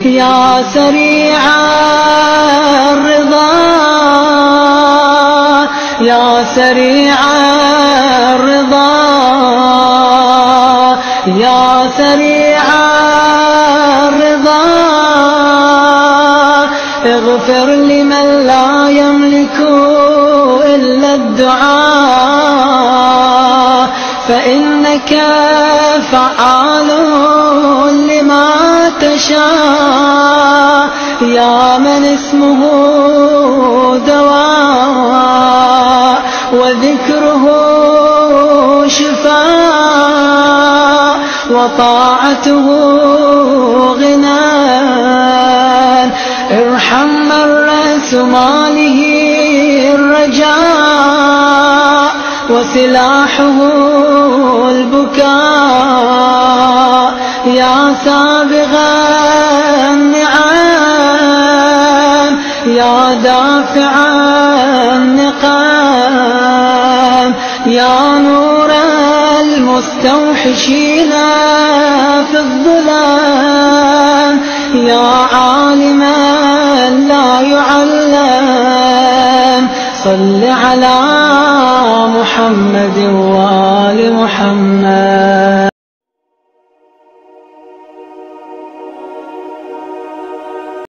يا سريع الرضا يا سريع الرضا يا سريع الرضا اغفر لمن لا يملك إلا الدعاء فإنك فعال لما تشاء يا من اسمه دواء وذكره شفاء وطاعته غنى ارحم من رأس ماله الرجاء وسلاحه البكاء يا سابغ النعم يا دافع النقام يا نور المستوحشين في الظلام يا عالما لا يعلم صل على محمد وآل محمد.